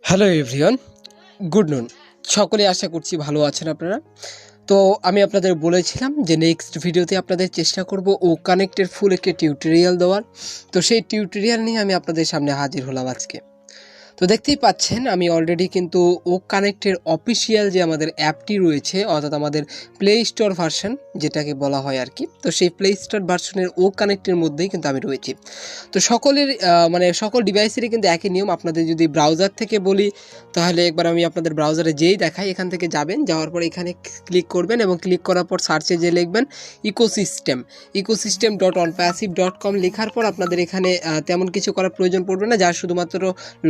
Hello everyone, good নুন। সকলে আশা করছি ভালো আছেন আপনারা। তো আমি আপনাদের বলেছিলাম যে নেক্সট ভিডিওতে আপনাদের চেষ্টা করব ও কানেক্টের ফুল একটি টিউটোরিয়াল দেওয়ার। তো সেই টিউটোরিয়াল নিয়ে আমি আপনাদের সামনে হাজির হলাম আজকে। তো দেখতেই পাচ্ছেন আমি অলরেডি কিন্তু ও কানেক্টের অফিসিয়াল যে আমাদের অ্যাপটি রয়েছে, অর্থাৎ আমাদের প্লে স্টোর ভার্সন যেটাকে বলা হয় আর কি, তো সেই প্লে স্টোর ভার্সনের ও কানেক্টের মধ্যেই কিন্তু আমি রয়েছি। তো সকলের সকল ডিভাইসেরই কিন্তু একই নিয়ম। আপনাদের যদি ব্রাউজার থেকে বলি তাহলে একবার আমি আপনাদের ব্রাউজারে যেই দেখাই, এখান থেকে যাবেন, যাওয়ার পর এখানে ক্লিক করবেন এবং ক্লিক করার পর সার্চে যে লিখবেন ecosystem.onpassive.com লেখার পর আপনাদের এখানে তেমন কিছু করার প্রয়োজন পড়বে না, যা শুধুমাত্র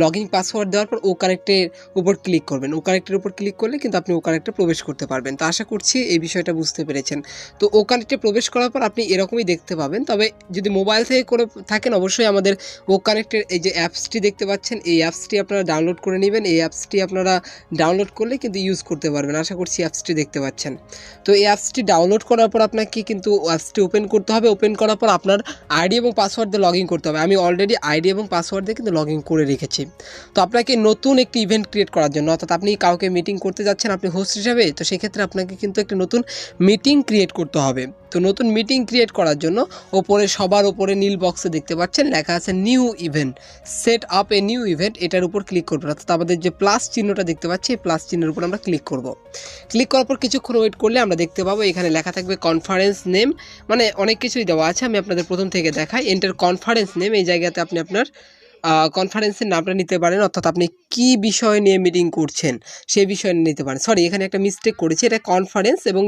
লগইন পাসওয়ার্ড দেওয়ার পর ও কানেক্টের উপর ক্লিক করবেন। ও কানেক্টের উপর ক্লিক করলে কিন্তু আপনি ও কানেক্টে প্রবেশ করতে পারবেন। তো আশা করছি এই বিষয়টা বুঝতে পেরেছেন। তো ও কানেক্টে প্রবেশ করার পর আপনি এরকমই দেখতে পাবেন, তবে যদি মোবাইল থেকে করে থাকেন অবশ্যই আমাদের ও কানেক্টের এই যে অ্যাপসটি দেখতে পাচ্ছেন, এই অ্যাপসটি আপনারা ডাউনলোড করে নেবেন। এই অ্যাপসটি আপনারা ডাউনলোড করলে কিন্তু ইউজ করতে পারবেন। আশা করছি অ্যাপসটি দেখতে পাচ্ছেন। তো এই অ্যাপসটি ডাউনলোড করার পর আপনাকে কিন্তু অ্যাপসটি ওপেন করতে হবে। ওপেন করার পর আপনার আইডি এবং পাসওয়ার্ড দিয়ে লগ ইন করতে হবে। আমি অলরেডি আইডি এবং পাসওয়ার্ড দিয়ে কিন্তু লগ ইন করে রেখেছি। তো আপনাকে নতুন একটি ইভেন্ট ক্রিয়েট করার জন্য, অর্থাৎ আপনি কাউকে মিটিং করতে যাচ্ছেন আপনি হোস্ট হিসাবে, তো সেক্ষেত্রে আপনাকে কিন্তু একটি নতুন মিটিং ক্রিয়েট করতে হবে। তো নতুন মিটিং ক্রিয়েট করার জন্য সবার ওপরে নীল বক্সে দেখতে পাচ্ছেন লেখা আছে new event, set up a new event. এটার উপর ক্লিক করবেন, অর্থাৎ আমাদের যে প্লাস চিহ্নটা দেখতে পাচ্ছি এই প্লাস চিহ্নের উপর আমরা ক্লিক করব। ক্লিক করার পর কিছুক্ষণ ওয়েট করলে আমরা দেখতে পাবো এখানে লেখা থাকবে কনফারেন্স নেম, মানে অনেক কিছুই দেওয়া আছে। আমি আপনাদের প্রথম থেকে দেখাই। এন্টার কনফারেন্স নেম, এই জায়গাতে আপনি আপনার কনফারেন্সের নামটা নিতে পারেন, অর্থাৎ আপনি কি বিষয় নিয়ে মিটিং করছেন সেই বিষয় নিতে পারেন। সরি, এখানে একটা মিস্টেক করেছি, এটা কনফারেন্স এবং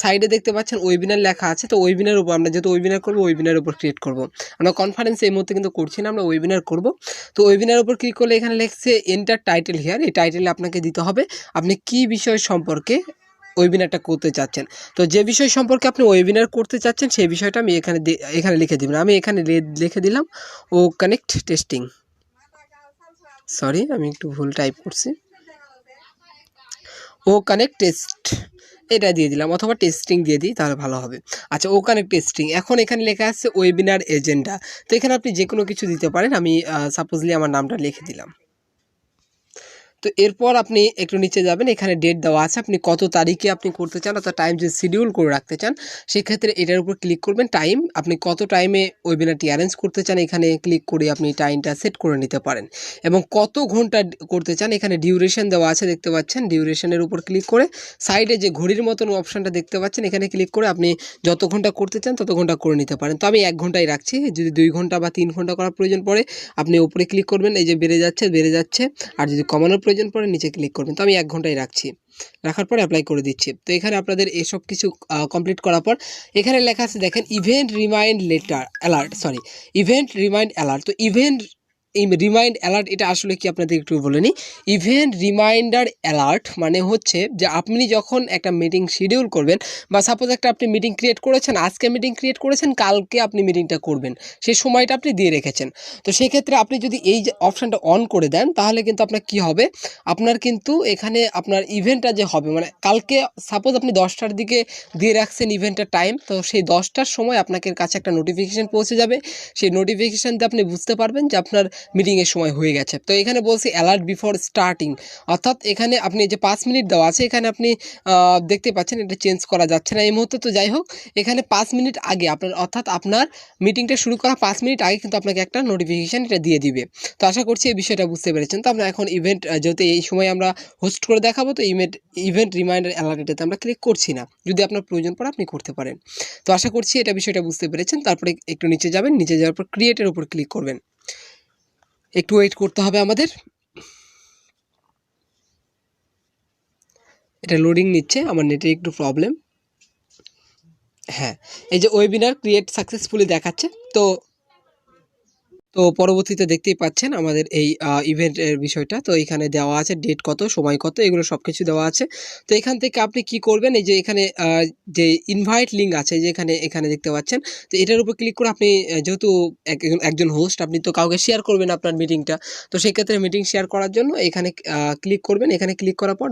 সাইডে দেখতে পাচ্ছেন ওয়েবিনার লেখা আছে। তো ওয়েবিনার উপর আমরা যেহেতু ওয়েবিনার করবো, ওয়েবিনার উপর ক্রিয়েট করব। আমরা কনফারেন্স এই মুহূর্তে কিন্তু করছি না, আমরা ওয়েবিনার করব। তো ওয়েবিনার উপর ক্লিক করলে এখানে লেখছে এন্টার টাইটেল হিয়ার। এই টাইটেলে আপনাকে দিতে হবে আপনি কি বিষয় সম্পর্কে ওয়েবিনারটা করতে চাচ্ছেন। তো যে বিষয় সম্পর্কে আপনি ওয়েবিনার করতে চাচ্ছেন সেই বিষয়টা আমি এখানে লিখে দিবেন। আমি এখানে লিখে দিলাম ও কানেক্ট টেস্টিং। সরি, আমি একটু ভুল টাইপ করছি। ও কানেক্ট টেস্ট এটা দিয়ে দিলাম, অথবা টেস্টিং দিয়ে দিই তাহলে ভালো হবে। আচ্ছা, ও কানেক্ট টেস্টিং। এখন এখানে লেখা আছে ওয়েবিনার এজেন্ডা। তো এখানে আপনি যে কোনো কিছু দিতে পারেন। আমি সাপোজলি আমার নামটা লিখে দিলাম। তো এরপর আপনি একটু নিচে যাবেন, এখানে ডেট দেওয়া আছে, আপনি কত তারিখে আপনি করতে চান, অর্থাৎ টাইম যদি শিডিউল করে রাখতে চান সেক্ষেত্রে এটার উপর ক্লিক করবেন। টাইম, আপনি কত টাইমে ওয়েবিনারটি অ্যারেঞ্জ করতে চান এখানে ক্লিক করে আপনি টাইমটা সেট করে নিতে পারেন। এবং কত ঘন্টা করতে চান এখানে ডিউরেশন দেওয়া আছে দেখতে পাচ্ছেন। ডিউরেশনের উপর ক্লিক করে সাইডে যে ঘড়ির মতন অপশানটা দেখতে পাচ্ছেন এখানে ক্লিক করে আপনি যত ঘন্টা করতে চান তত ঘন্টা করে নিতে পারেন। তো আমি 1 ঘন্টাই রাখছি। যদি 2 ঘন্টা বা 3 ঘন্টা করার প্রয়োজন পড়ে আপনি উপরে ক্লিক করবেন, এই যে বেড়ে যাচ্ছে। আর যদি কমানোর প্রয়োজন পড়ে নিচে ক্লিক করবেন। তো আমি 1 ঘন্টাই রাখছি। রাখার পরে অ্যাপ্লাই করে দিচ্ছি। তো এখানে আপনাদের এসব কিছু কমপ্লিট করার পর এখানে লেখা আছে দেখেন ইভেন্ট রিমাইন্ড অ্যালার্ট। তো ইভেন্ট রিমাইন্ড অ্যালার্ট এটা আসলে কি আপনাদের একটু বলে নিই। ইভেন্ট রিমাইন্ডার অ্যালার্ট মানে হচ্ছে যে আপনি যখন একটা মিটিং শিডিউল করবেন, বা সাপোজ একটা আপনি মিটিং ক্রিয়েট করেছেন, আজকে মিটিং ক্রিয়েট করেছেন, কালকে আপনি মিটিংটা করবেন, সেই সময়টা আপনি দিয়ে রেখেছেন। তো সেক্ষেত্রে আপনি যদি এই যে অপশানটা অন করে দেন তাহলে কিন্তু আপনার কি হবে, আপনার কিন্তু এখানে আপনার ইভেন্টটা যে হবে, মানে কালকে সাপোজ আপনি 10টার দিকে দিয়ে রাখছেন ইভেন্টের টাইম, তো সেই 10টার সময় আপনার কাছে একটা নোটিফিকেশান পৌঁছে যাবে। সেই নোটিফিকেশান দিয়ে আপনি বুঝতে পারবেন যে আপনার মিটিংয়ের সময় হয়ে গেছে। তো এখানে বলছি অ্যালার্ট বিফোর স্টার্টিং, অর্থাৎ এখানে আপনি যে 5 মিনিট দেওয়া আছে এখানে আপনি দেখতে পাচ্ছেন এটা চেঞ্জ করা যাচ্ছে না এই মুহূর্তে। তো যাই হোক, এখানে 5 মিনিট আগে অর্থাৎ আপনার মিটিংটা শুরু করা 5 মিনিট আগে কিন্তু আপনাকে একটা নোটিফিকেশান এটা দিয়ে দিবে। তো আশা করছি এই বিষয়টা বুঝতে পেরেছেন। তো আমরা এখন ইভেন্ট যেহেতু এই সময় আমরা হোস্ট করে দেখাবো, তো ইভেন্ট রিমাইন্ডার অ্যালার্ট এটাতে আমরা ক্লিক করছি না। যদি আপনার প্রয়োজন পড়ে আপনি করতে পারেন। তো আশা করছি এটা বিষয়টা বুঝতে পেরেছেন। তারপরে একটু নিচে যাবেন, নিচে যাওয়ার পর ক্রিয়েটের উপর ক্লিক করবেন। একটু ওয়েট করতে হবে আমাদের, এটা লোডিং নিচ্ছে, আমার নেটে একটু প্রবলেম। হ্যাঁ, এই যে ওয়েবিনার ক্রিয়েট সাকসেসফুলি দেখাচ্ছে। তো পরবর্তীতে দেখতেই পাচ্ছেন আমাদের এই ইভেন্টের বিষয়টা। তো এখানে দেওয়া আছে ডেট কত, সময় কত, এগুলো সব কিছু দেওয়া আছে। তো এখান থেকে আপনি কি করবেন, এই যে এখানে যে ইনভাইট লিঙ্ক আছে যে এখানে দেখতে পাচ্ছেন, তো এটার উপর ক্লিক করে আপনি যেহেতু একজন হোস্ট, আপনি তো কাউকে শেয়ার করবেন আপনার মিটিংটা। তো সেক্ষেত্রে মিটিং শেয়ার করার জন্য এখানে ক্লিক করবেন। এখানে ক্লিক করার পর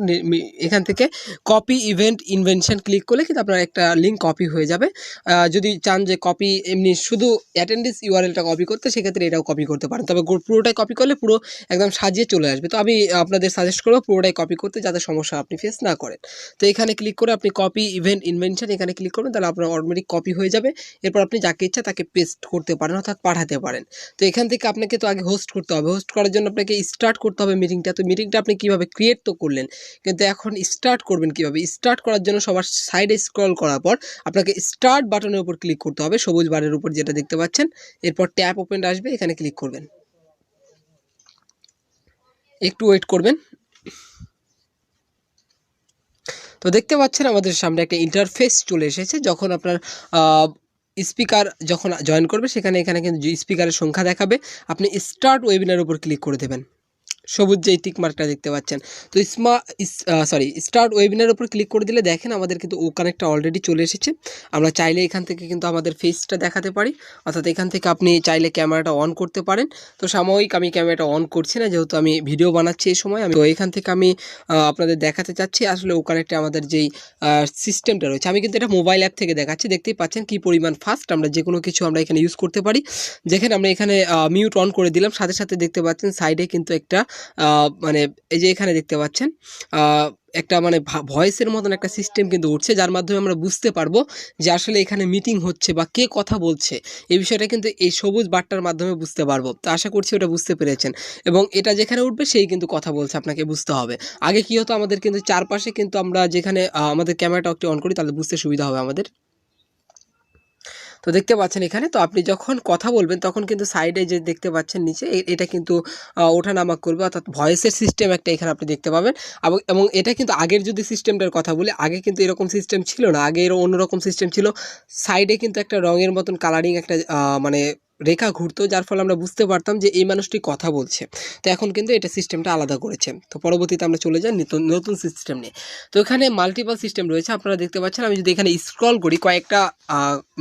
এখান থেকে কপি ইভেন্ট ইনভেনশন ক্লিক করলে কিন্তু আপনার একটা লিঙ্ক কপি হয়ে যাবে। যদি চান যে কপি এমনি শুধু অ্যাটেন্ডেন্স ইউআরএলটা কপি করতে, সেক্ষেত্রে এটাও কপি করতে পারেন, তবে পুরোটাই কপি করলে পুরো একদম সাজিয়ে চলে আসবে। তো আমি আপনাদের সাজেস্ট করবো পুরোটাই কপি করতে, যাতে সমস্যা আপনি ফেস না করেন। তো এখানে ক্লিক করে আপনি কপি ইভেন্ট ইনভেনশন এখানে ক্লিক করবেন, তাহলে আপনার অটোমেটিক কপি হয়ে যাবে। এরপর আপনি যাকে ইচ্ছা তাকে পেস্ট করতে পারেন, অর্থাৎ পাঠাতে পারেন। তো এখান থেকে আপনাকে তো আগে হোস্ট করতে হবে, হোস্ট করার জন্য আপনাকে স্টার্ট করতে হবে মিটিংটা। তো মিটিংটা আপনি কীভাবে ক্রিয়েট তো করলেন, কিন্তু এখন স্টার্ট করবেন কীভাবে? স্টার্ট করার জন্য সবার সাইডে স্ক্রল করার পর আপনাকে স্টার্ট বাটনের উপর ক্লিক করতে হবে, সবুজ বারের উপর যেটা দেখতে পাচ্ছেন। এরপর ট্যাপ ওপেন আসবে, এখানে ক্লিক করবেন, একটু ওয়েট করবেন। তো দেখতে পাচ্ছেন আমাদের সামনে একটা ইন্টারফেস চলে এসেছে। যখন আপনার স্পিকার যখন জয়েন করবে সেখানে এখানে কিন্তু স্পিকারের সংখ্যা দেখাবে। আপনি স্টার্ট ওয়েবিনার উপর ক্লিক করে দেবেন, সবুজ যেই টিক মার্কটা দেখতে পাচ্ছেন। তো স্টার্ট ওয়েবিনার উপর ক্লিক করে দিলে দেখেন আমাদের কিন্তু ও কানেক্টটা অলরেডি চলে এসেছে। আমরা চাইলে এখান থেকে কিন্তু আমাদের ফেসটা দেখাতে পারি, অর্থাৎ এখান থেকে আপনি চাইলে ক্যামেরাটা অন করতে পারেন। তো সাময়িক আমি ক্যামেরাটা অন করছি না, যেহেতু আমি ভিডিও বানাচ্ছি এই সময়। তো এখান থেকে আমি আপনাদের দেখাতে চাচ্ছি আসলে ও কানেক্টে আমাদের যেই সিস্টেমটা রয়েছে। আমি কিন্তু এটা মোবাইল অ্যাপ থেকে দেখাচ্ছি, দেখতেই পাচ্ছেন কি পরিমাণ ফাস্ট। আমরা যে কোনো কিছু আমরা এখানে ইউজ করতে পারি। যেখানে আমরা এখানে মিউট অন করে দিলাম, সাথে সাথে দেখতে পাচ্ছেন সাইডে কিন্তু একটা মানে এই যে এখানে দেখতে পাচ্ছেন একটা মানে ভয়েসের মতন একটা সিস্টেম কিন্তু উঠছে, যার মাধ্যমে আমরা বুঝতে পারবো যে আসলে এখানে মিটিং হচ্ছে বা কে কথা বলছে। এই বিষয়টা কিন্তু এই সবুজ বাটটার মাধ্যমে বুঝতে পারবো। তো আশা করছি ওটা বুঝতে পেরেছেন। এবং এটা যেখানে উঠবে সেই কিন্তু কথা বলছে, আপনাকে বুঝতে হবে। আগে কি হতো, আমাদের কিন্তু চারপাশে কিন্তু আমরা যেখানে আমাদের ক্যামেরাটা একটু অন করি তাহলে বুঝতে সুবিধা হবে আমাদের। তো দেখতে পাচ্ছেন এখানে, তো আপনি যখন কথা বলবেন তখন কিন্তু সাইডে যে দেখতে পাচ্ছেন নিচে এটা কিন্তু ওঠানামা করবে, অর্থাৎ ভয়েসের সিস্টেম একটা এখানে আপনি দেখতে পাবেন। এবং এটা কিন্তু আগের যদি সিস্টেমটার কথা বলি, আগে কিন্তু এরকম সিস্টেম ছিল না। আগে এর অন্যরকম সিস্টেম ছিল, সাইডে কিন্তু একটা রঙের মতন কালারিং একটা মানে রেখা ঘুরতো, যার ফলে আমরা বুঝতে পারতাম যে এই মানুষটি কথা বলছে। তো এখন কিন্তু এটা সিস্টেমটা আলাদা করেছে। তো পরবর্তীতে আমরা চলে যাই নতুন সিস্টেম নিয়ে। তো এখানে মাল্টিপল সিস্টেম রয়েছে, আপনারা দেখতে পাচ্ছেন। আমি যদি এখানে স্ক্রল করি কয়েকটা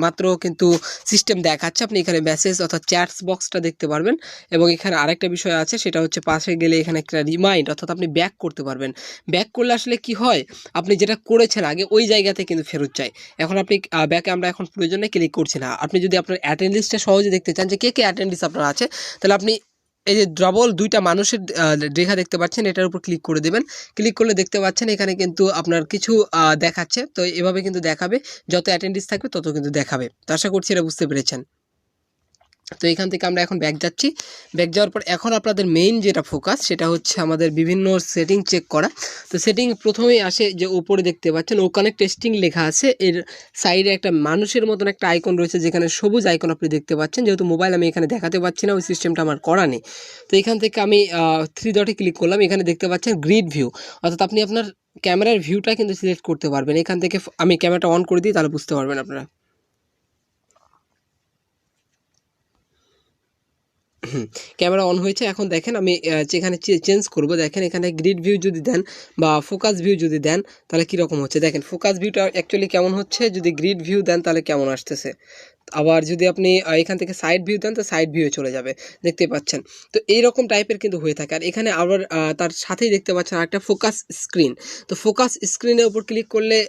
মাত্র কিন্তু সিস্টেম দেখাচ্ছে। আপনি এখানে মেসেজ অর্থাৎ চ্যাটস বক্সটা দেখতে পারবেন। এবং এখানে আরেকটা বিষয় আছে, সেটা হচ্ছে পাশে গেলে এখানে একটা রিমাইন্ড, অর্থাৎ আপনি ব্যাক করতে পারবেন। ব্যাক করলে আসলে কি হয়, আপনি যেটা করেছেন আগে ওই জায়গাতে কিন্তু ফেরত যায়। এখন আপনি ব্যাকে আমরা এখন প্রয়োজনে ক্লিক করছি না। আপনি যদি আপনার অ্যাটেন্ডেন্সটা সহজে দেখতে চান যে কে কে অ্যাটেন্ডেন্স আপনার আছে, তাহলে আপনি এই যে ডবল দুইটা মানুষের রেখা দেখতে পাচ্ছেন, এটার উপর ক্লিক করে দেবেন। ক্লিক করলে দেখতে পাচ্ছেন এখানে কিন্তু আপনার কিছু দেখাচ্ছে। তো এভাবে কিন্তু দেখাবে, যত অ্যাটেন্ডেন্স থাকবে তত কিন্তু দেখাবে। তো আশা করছি এটা বুঝতে পেরেছেন। তো এখান থেকে আমরা এখন ব্যাক যাচ্ছি। ব্যাক যাওয়ার পর এখন আপনাদের মেইন যেটা ফোকাস, সেটা হচ্ছে আমাদের বিভিন্ন সেটিং চেক করা। তো সেটিং প্রথমেই আসে যে উপরে দেখতে পাচ্ছেন ও কানেক্ট টেস্টিং লেখা আছে, এর সাইডে একটা মানুষের মতন একটা আইকন রয়েছে, যেখানে সবুজ আইকন আপনি দেখতে পাচ্ছেন। যেহেতু মোবাইল আমি এখানে দেখাতে পাচ্ছি না, ওই সিস্টেমটা আমার করা নেই। তো এখান থেকে আমি 3 ডটে ক্লিক করলাম। এখানে দেখতে পাচ্ছেন গ্রিড ভিউ, অর্থাৎ আপনি আপনার ক্যামেরার ভিউটা কিন্তু সিলেক্ট করতে পারবেন। এখান থেকে আমি ক্যামেরাটা অন করে দিই, তাহলে বুঝতে পারবেন আপনারা। ক্যামেরা অন হয়েছে। এখন দেখেন আমি যেখানে চেঞ্জ করব, দেখেন এখানে গ্রিড ভিউ যদি দেন বা ফোকাস ভিউ যদি দেন তাহলে কীরকম হচ্ছে। দেখেন ফোকাস ভিউটা অ্যাকচুয়ালি কেমন হচ্ছে, যদি গ্রিড ভিউ দেন তাহলে কেমন আসতেছে। আবার যদি আপনি এখান থেকে সাইড ভিউ দেন তো সাইড ভিউ চলে যাবে, দেখতে পাচ্ছেন। তো এইরকম টাইপের কিন্তু হয়ে থাকে। আর এখানে আবার তার সাথেই দেখতে পাচ্ছেন আরেকটা ফোকাস স্ক্রিন। তো ফোকাস স্ক্রিনের উপর ক্লিক করলে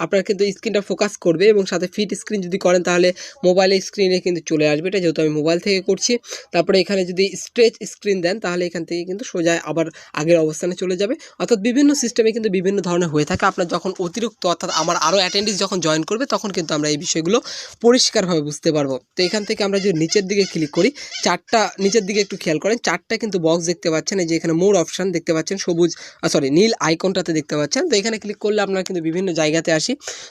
আপনার কিন্তু স্ক্রিনটা ফোকাস করবে, এবং সাথে ফিট স্ক্রিন যদি করেন তাহলে মোবাইলের স্ক্রিনে কিন্তু চলে আসবে। এটা যেহেতু আমি মোবাইল থেকে করছি। তারপরে এখানে যদি স্ট্রেচ স্ক্রিন দেন তাহলে এখান থেকে কিন্তু সোজা আবার আগের অবস্থানে চলে যাবে। অর্থাৎ বিভিন্ন সিস্টেমে কিন্তু বিভিন্ন ধরনের হয়ে থাকে। আপনার যখন অতিরিক্ত, অর্থাৎ আমার আরও অ্যাটেন্ডেন্স যখন জয়েন করবে তখন কিন্তু আমরা এই বিষয়গুলো পরিষ্কারভাবে বুঝতে পারবো। তো এখান থেকে আমরা যদি নিচের দিকে ক্লিক করি, চারটা নিচের দিকে একটু খেয়াল করেন, চারটা কিন্তু বক্স দেখতে পাচ্ছেন। এই যে এখানে মোর অপশান দেখতে পাচ্ছেন, সবুজ নীল আইকনটাতে দেখতে পাচ্ছেন। তো এখানে ক্লিক করলে আপনারা কিন্তু বিভিন্ন জায়গাতে আসি।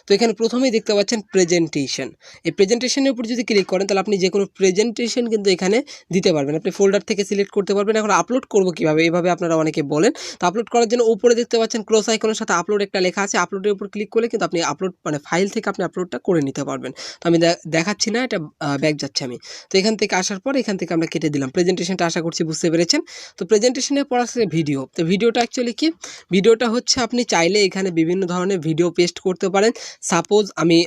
তো এখানে প্রথমেই দেখতে পাচ্ছেন প্রেজেন্টেশন। এই প্রেজেন্টেশনের উপর যদি ক্লিক করেন তাহলে আপনি যে কোনো প্রেজেন্টেশন কিন্তু এখানে দিতে পারবেন। আপনি ফোল্ডার থেকে সিলেক্ট করতে পারবেন। এখন আপলোড করব কিভাবে, এইভাবে আপনারা অনেকে বলেন। তো আপলোড করার জন্য উপরে দেখতে পাচ্ছেন ক্রস আইকনের সাথে আপলোড একটা লেখা আছে, আপলোডের উপর ক্লিক করলে কিন্তু আপনি আপলোড মানে ফাইল থেকে আপনি আপলোডটা করে নিতে পারবেন। তো আমি দেখাচ্ছি না, এটা ব্যাক যাচ্ছে আমি। তো এখান থেকে আসার পর এখান থেকে আমরা কেটে দিলাম প্রেজেন্টেশনটা, আশা করছি বুঝতে পেরেছেন। তো প্রেজেন্টেশনের পর আসলে ভিডিও। তো ভিডিওটা অ্যাকচুয়ালি কি, ভিডিওটা হচ্ছে আপনি চাইলে এখানে বিভিন্ন ধরনের ভিডিও পেস্ট করতে পারেন। সাপোজ আমি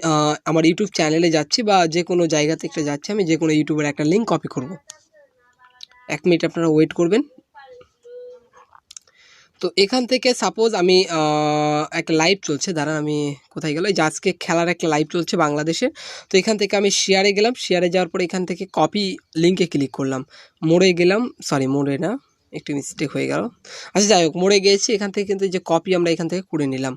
আমার ইউটিউব চ্যানেলে যাচ্ছি বা যে কোনো জায়গা থেকে যাচ্ছি, আমি যে কোনো ইউটিউবের একটা লিঙ্ক কপি করব। 1 মিনিট আপনারা ওয়েট করবেন। তো এখান থেকে সাপোজ আমি একটা লাইভ চলছে, দাঁড়ান আমি কোথায় গেল, এই যে আজকে খেলার একটা লাইভ চলছে বাংলাদেশে। তো এখান থেকে আমি শেয়ারে গেলাম, শেয়ারে যাওয়ার পরে এখান থেকে কপি লিঙ্কে ক্লিক করলাম, মোড়ে গেলাম, সরি মোড়ে না, একটু মিস্টেক হয়ে গেল, আচ্ছা যাই হোক মোড়ে গিয়েছি। এখান থেকে কিন্তু যে কপি আমরা এখান থেকে করে নিলাম,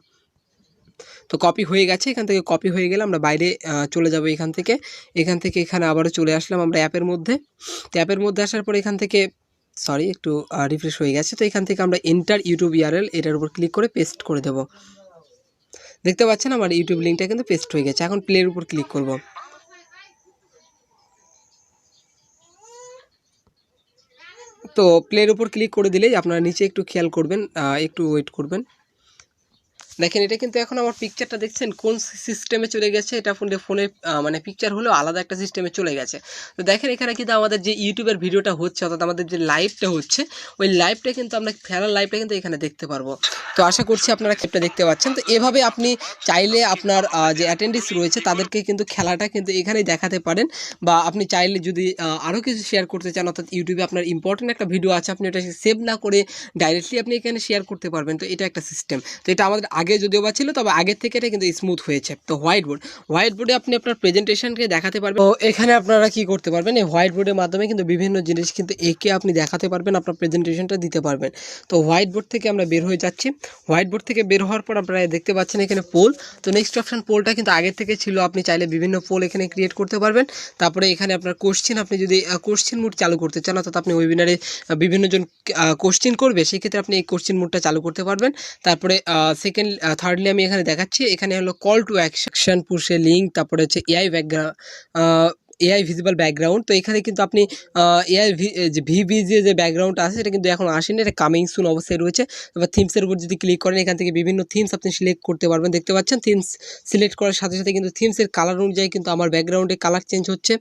তো কপি হয়ে গেছে। এখান থেকে কপি হয়ে গেলে আমরা বাইরে চলে যাব এখান থেকে এখানে আবারও চলে আসলাম আমরা অ্যাপের মধ্যে। তো অ্যাপের মধ্যে আসার পর এখান থেকে সরি একটু রিফ্রেশ হয়ে গেছে। তো এখান থেকে আমরা এন্টার ইউটিউব ইউআরএল এটার উপর ক্লিক করে পেস্ট করে দেব। দেখতে পাচ্ছেন আমার ইউটিউব লিঙ্কটা কিন্তু পেস্ট হয়ে গেছে। এখন প্লের উপর ক্লিক করব। তো প্লের উপর ক্লিক করে দিলেই আপনারা নিচে একটু খেয়াল করবেন, একটু ওয়েট করবেন। দেখেন এটা কিন্তু এখন আমার পিকচারটা দেখছেন কোন সিস্টেমে চলে গেছে, এটা ফোনে মানে পিকচার হলেও আলাদা একটা সিস্টেমে চলে গেছে। তো দেখেন এখানে কিন্তু আমাদের যে ইউটিউবের ভিডিওটা হচ্ছে, অর্থাৎ আমাদের যে লাইভটা হচ্ছে, ওই লাইভটা কিন্তু আমরা খেলার লাইভটা কিন্তু এখানে দেখতে পারবো। তো আশা করছি আপনারা ক্লিপটা দেখতে পাচ্ছেন। তো এভাবে আপনি চাইলে আপনার যে অ্যাটেন্ডেন্স রয়েছে তাদেরকে কিন্তু খেলাটা কিন্তু এখানেই দেখাতে পারেন, বা আপনি চাইলে যদি আরও কিছু শেয়ার করতে চান, অর্থাৎ ইউটিউবে আপনার ইম্পর্টেন্ট একটা ভিডিও আছে, আপনি ওটা সেভ না করে ডাইরেক্টলি আপনি এখানে শেয়ার করতে পারবেন। তো এটা একটা সিস্টেম। তো এটা আমাদের আগে যদিও বা ছিল, তবে আগের থেকে এটা কিন্তু স্মুথ হয়েছে। তো হোয়াইট বোর্ডে আপনি আপনার প্রেজেন্টেশনকে দেখাতে পারবেন। তো এখানে আপনারা কি করতে পারবেন, এই হোয়াইট বোর্ডের মাধ্যমে কিন্তু বিভিন্ন জিনিস কিন্তু এঁকে আপনি দেখাতে পারবেন, আপনার প্রেজেন্টেশনটা দিতে পারবেন। তো হোয়াইট বোর্ড থেকে আমরা বের হয়ে যাচ্ছি। হোয়াইট বোর্ড থেকে বের হওয়ার পর আপনারা দেখতে পাচ্ছেন এখানে পোল। তো নেক্সট অপশন পোলটা কিন্তু আগের থেকে ছিল, আপনি চাইলে বিভিন্ন পোল এখানে ক্রিয়েট করতে পারবেন। তারপরে এখানে আপনার কোশ্চেন, আপনি যদি কোশ্চেন মোড চালু করতে চান, অর্থাৎ আপনি ওয়েবিনারে বিভিন্ন জন কোশ্চেন করবে, সেক্ষেত্রে আপনি এই কোশ্চেন মোডটা চালু করতে পারবেন। তারপরে থার্ডলি আমি এখানে দেখাচ্ছি, এখানে হলো কল টু অ্যাকশন, পুশে লিঙ্ক, তারপরে হচ্ছে এআই ভিজিবল ব্যাকগ্রাউন্ড। তো এখানে কিন্তু আপনি যে ভিভিজি যে ব্যাকগ্রাউন্ড আছে সেটা কিন্তু এখন আসেনি, এটা কামিং সুন অবস্থায় রয়েছে। এবার থিমসের উপর যদি ক্লিক করেন, এখান থেকে বিভিন্ন থিমস আপনি সিলেক্ট করতে পারবেন। দেখতে পাচ্ছেন থিমস সিলেক্ট করার সাথে সাথে কিন্তু থিমসের কালার অনুযায়ী কিন্তু আমার ব্যাকগ্রাউন্ডে কালার চেঞ্জ হচ্ছে।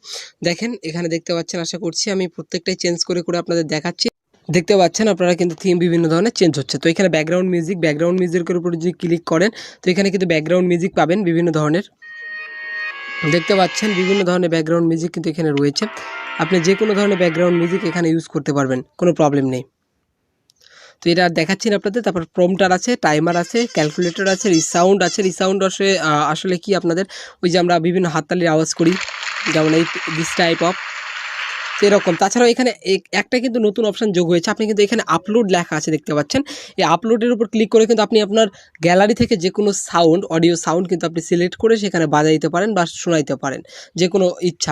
দেখেন এখানে দেখতে পাচ্ছেন, আশা করছি আমি প্রত্যেকটাই চেঞ্জ করে করে আপনাদের দেখাচ্ছি। দেখতে পাচ্ছেন আপনারা কিন্তু থিম বিভিন্ন ধরনের চেঞ্জ হচ্ছে। তো এখানে ব্যাকগ্রাউন্ড মিউজিকের উপর যদি ক্লিক করেন, তো এখানে কিন্তু ব্যাকগ্রাউন্ড মিউজিক পাবেন বিভিন্ন ধরনের। দেখতে পাচ্ছেন বিভিন্ন ধরনের ব্যাকগ্রাউন্ড মিউজিক কিন্তু এখানে রয়েছে। আপনি যে কোনো ধরনের ব্যাকগ্রাউন্ড মিউজিক এখানে ইউজ করতে পারবেন, কোনো প্রবলেম নেই। তো এটা দেখাচ্ছি না আপনাদের। তারপর প্রম্পটার আছে, টাইমার আছে, ক্যালকুলেটর আছে, রিসাউন্ড আছে। রিসাউন্ড আসলে কি আপনাদের ওই যে আমরা বিভিন্ন হাততালির আওয়াজ করি, যেমন এই দিস টাইপ অফ এরকম। তাছাড়াও এখানে একটা কিন্তু নতুন অপশান যোগ হয়েছে, আপনি কিন্তু এখানে আপলোড লেখা আছে দেখতে পাচ্ছেন। এই আপলোডের উপর ক্লিক করে কিন্তু আপনি আপনার গ্যালারি থেকে যে কোনো অডিও সাউন্ড কিন্তু আপনি সিলেক্ট করে সেখানে বাজাইতে পারেন বা শোনাইতে পারেন, যে কোনো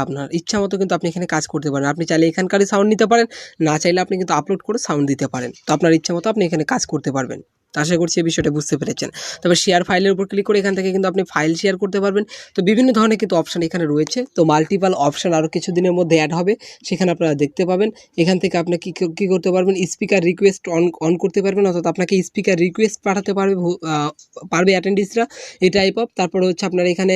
আপনার ইচ্ছা মতো কিন্তু আপনি এখানে কাজ করতে পারেন। আপনি চাইলে এখানকারই সাউন্ড নিতে পারেন, না চাইলে আপনি কিন্তু আপলোড করে সাউন্ড দিতে পারেন। তো আপনার ইচ্ছা মতো আপনি এখানে কাজ করতে পারবেন। তো আশা করছি এই বিষয়টা বুঝতে পেরেছেন। তবে শেয়ার ফাইলের উপর ক্লিক করে এখান থেকে কিন্তু আপনি ফাইল শেয়ার করতে পারবেন। তো বিভিন্ন ধরনের কিন্তু অপশান এখানে রয়েছে। তো মাল্টিপাল অপশান আরও কিছুদিনের মধ্যে অ্যাড হবে, সেখানে আপনারা দেখতে পাবেন। এখান থেকে আপনি কী করতে পারবেন, স্পিকার রিকোয়েস্ট অন করতে পারবেন, অর্থাৎ আপনাকে স্পিকার রিকোয়েস্ট পাঠাতে পারবে অ্যাটেন্ডিসরা, এই টাইপ অফ। তারপরে হচ্ছে আপনার এখানে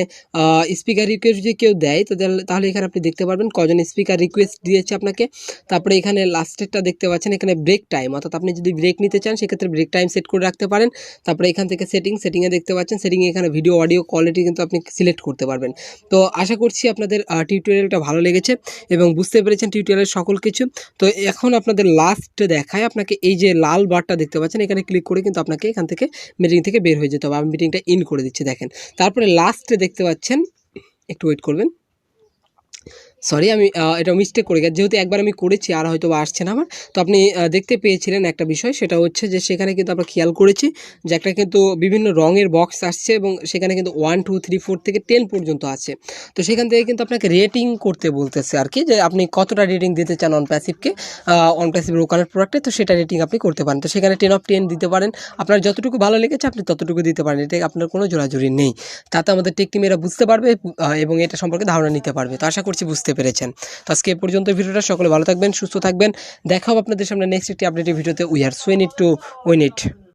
স্পিকার রিকোয়েস্ট যদি কেউ দেয়, তো তাহলে এখানে আপনি দেখতে পারবেন কজন স্পিকার রিকোয়েস্ট দিয়েছে আপনাকে। তারপরে এখানে লাস্টেরটা দেখতে পাচ্ছেন, এখানে ব্রেক টাইম, অর্থাৎ আপনি যদি ব্রেক নিতে চান সেক্ষেত্রে ব্রেক টাইম সেট করে রাখতে পারেন। তারপরে এখান থেকে সেটিংয়ে দেখতে পাচ্ছেন, সেটিংয়ে এখানে ভিডিও অডিও কোয়ালিটি কিন্তু আপনি সিলেক্ট করতে পারবেন। তো আশা করছি আপনাদের টিউটোরিয়ালটা ভালো লেগেছে এবং বুঝতে পেরেছেন টিউটোরিয়ালের সকল কিছু। তো এখন আপনাদের লাস্ট দেখায়, আপনাকে এই যে লাল বারটা দেখতে পাচ্ছেন, এখানে ক্লিক করে কিন্তু আপনাকে এখান থেকে মিটিং থেকে বের হয়ে যেতে হবে। আমি মিটিংটা ইন করে দিচ্ছি দেখেন। তারপরে লাস্টে দেখতে পাচ্ছেন, একটু ওয়েট করবেন, সরি আমি এটা মিস্টেক করে গেছি, যেহেতু একবার আমি করেছি আর হয়তো বা আসছে না আমার। তো আপনি দেখতে পেয়েছিলেন একটা বিষয়, সেটা হচ্ছে যে সেখানে কিন্তু আমরা খেয়াল করেছি যে একটা কিন্তু বিভিন্ন রঙের বক্স আসছে এবং সেখানে কিন্তু 1 2 3 4 থেকে 10 পর্যন্ত আছে। তো সেখান থেকে কিন্তু আপনাকে রেটিং করতে বলতেছে আর কি, যে আপনি কতটা রেটিং দিতে চান অনপ্যাসিভের ওখানের প্রোডাক্টে, তো সেটা রেটিং আপনি করতে পারেন। তো সেখানে 10 of 10 দিতে পারেন, আপনার যতটুকু ভালো লেগেছে আপনি ততটুকু দিতে পারেন, এটা আপনার কোনো জোরাজুরি নেই। তাতে আমাদের টেক টিমেরা বুঝতে পারবে এবং এটা সম্পর্কে ধারণা নিতে পারবে। তো আশা করছি বুঝতে পেরেছেন। তো আজকে এ পর্যন্ত ভিডিওটা, সকলে ভালো থাকবেন, সুস্থ থাকবেন। দেখা হবে আপনাদের সামনে নেক্সট একটি আপডেটের ভিডিওতে। We are so in it to win it.